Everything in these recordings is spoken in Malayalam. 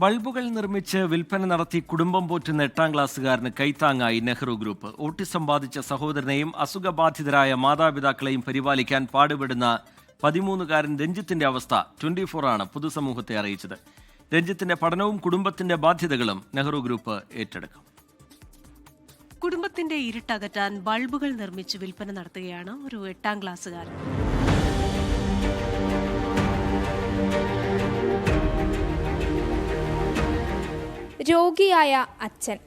ബൾബുകൾ നിർമ്മിച്ച് വിൽപ്പന നടത്തി കുടുംബം പോറ്റുന്ന 8ാം ക്ലാസ്സുകാരന് കൈത്താങ്ങായി നെഹ്റു ഗ്രൂപ്പ്. ഓട്ടിസം ബാധിച്ച സഹോദരനെയും അസുഖബാധിതരായ മാതാപിതാക്കളെയും പരിപാലിക്കാൻ പാടുപെടുന്ന 13-കാരൻ രഞ്ജിത്തിന്റെ അവസ്ഥ 24 ആണ് പൊതുസമൂഹത്തെ അറിയിച്ചത്. രഞ്ജിത്തിന്റെ പഠനവും കുടുംബത്തിന്റെ ബാധ്യതകളും നെഹ്റു ഗ്രൂപ്പ് ഏറ്റെടുക്കും. കുടുംബത്തിന്റെ ഇരുട്ടകറ്റാൻ ബൾബുകൾ നിർമ്മിച്ച് വിൽപ്പന നടത്തുകയാണ് ഒരു 8ാം ക്ലാസ്സുകാരൻ. രോഗിയായ അച്ഛൻ,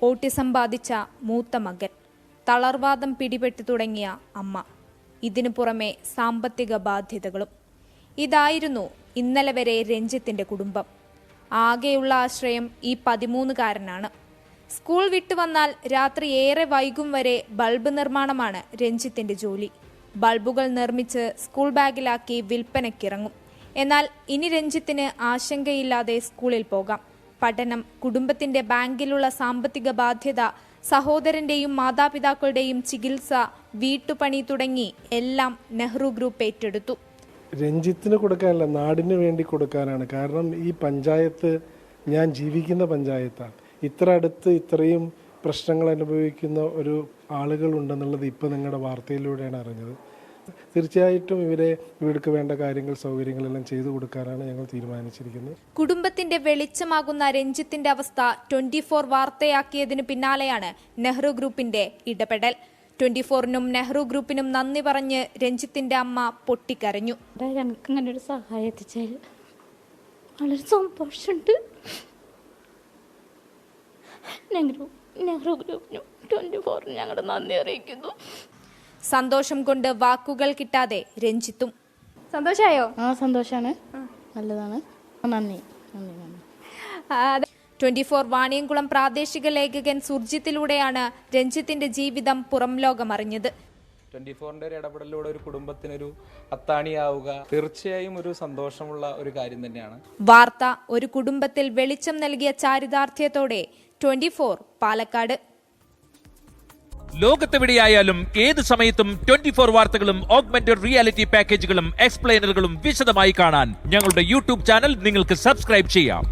ഓട്ടിസം ബാധിച്ച മൂത്ത മകൻ, തളർവാദം പിടിപെട്ടു തുടങ്ങിയ അമ്മ, ഇതിനു പുറമെ സാമ്പത്തിക ബാധ്യതകളും. ഇതായിരുന്നു ഇന്നലെ വരെ രഞ്ജിത്തിന്റെ കുടുംബം. ആകെയുള്ള ആശ്രയം ഈ 13-കാരനാണ്. സ്കൂൾ വിട്ടുവന്നാൽ രാത്രി ഏറെ വൈകും വരെ ബൾബ് നിർമ്മാണമാണ് രഞ്ജിത്തിന്റെ ജോലി. ബൾബുകൾ നിർമ്മിച്ച് സ്കൂൾ ബാഗിലാക്കി വിൽപ്പനയ്ക്കിറങ്ങും. എന്നാൽ ഇനി രഞ്ജിത്തിന് ആശങ്കയില്ലാതെ സ്കൂളിൽ പോകാം. പഠനം, കുടുംബത്തിന്റെ ബാങ്കിലുള്ള സാമ്പത്തിക ബാധ്യത, സഹോദരന്റെയും മാതാപിതാക്കളുടെയും ചികിത്സ, വീട്ടുപണി തുടങ്ങി എല്ലാം നെഹ്റു ഗ്രൂപ്പ് ഏറ്റെടുത്തു. രഞ്ജിത്തിന് കൊടുക്കാനല്ല, നാടിന് വേണ്ടി കൊടുക്കാനാണ്. കാരണം ഈ പഞ്ചായത്ത് ഞാൻ ജീവിക്കുന്ന പഞ്ചായത്താണ്. ഇത്ര അടുത്ത് ഇത്രയും പ്രശ്നങ്ങൾ അനുഭവിക്കുന്ന ഒരു ആളുകളുണ്ടെന്നുള്ളത് ഇപ്പോൾ നിങ്ങളുടെ വാർത്തയിലൂടെയാണ് അറിഞ്ഞത്. തീർച്ചയായിട്ടും ഇവർക്ക് വേണ്ട കാര്യങ്ങൾ, സൗകര്യങ്ങളെല്ലാം ചെയ്തു കൊടുക്കാനാണ് ഞങ്ങൾ തീരുമാനിച്ചിരിക്കുന്നത്. കുടുംബത്തിന്റെ വെളിച്ചമാകുന്ന രഞ്ജിത്തിന്റെ അവസ്ഥ 24 വാർത്തയാക്കിയതിന് പിന്നാലെയാണ് നെഹ്റു ഗ്രൂപ്പിന്റെ ഇടപെടൽ. 24-നും നെഹ്റു ഗ്രൂപ്പിനും നന്ദി പറഞ്ഞ് രഞ്ജിത്തിന്റെ അമ്മ പൊട്ടിക്കരഞ്ഞു. ഞങ്ങൾക്ക് ഇങ്ങനെ ഒരു സഹായം എത്തിച്ചാൽ വളരെ സന്തോഷമുണ്ട്. നെഹ്റു ഗ്രൂപ്പിനും 24-നും ഞങ്ങളുടെ നന്ദി അറിയിക്കുന്നു. സന്തോഷം കൊണ്ട് വാക്കുകൾ കിട്ടാതെ രഞ്ജിത്തും. സന്തോഷമായോ? സന്തോഷാണ്, നല്ലതാണ്. നന്ദി. 24 വാണിയംകുളം പ്രാദേശിക ലേഖകൻ സുർജിത്തിലൂടെയാണ് രഞ്ജിത്തിന്റെ ജീവിതം പുറം ലോകമറിഞ്ഞത്. 24-ന്റെ ഒരു ഇടപെടലിലൂടെ ഒരു കുടുംബത്തിനൊരു അത്താണിയാവുക തീർച്ചയായും ഒരു സന്തോഷമുള്ള ഒരു കാര്യം തന്നെയാണ്. വാർത്ത ഒരു കുടുംബത്തിൽ വെളിച്ചം നൽകിയ ചാരിതാർത്ഥ്യത്തോടെ 24 പാലക്കാട്. ലോകത്തെവിടെയായാലും ഏത് സമയത്തും 24 വാർത്തകളും ഓഗ്മെന്റഡ് റിയാലിറ്റി പാക്കേജുകളും എക്സ്പ്ലെയിനറുകളും വിശദമായി കാണാൻ ഞങ്ങളുടെ യൂട്യൂബ് ചാനൽ നിങ്ങൾക്ക് സബ്സ്ക്രൈബ് ചെയ്യാം.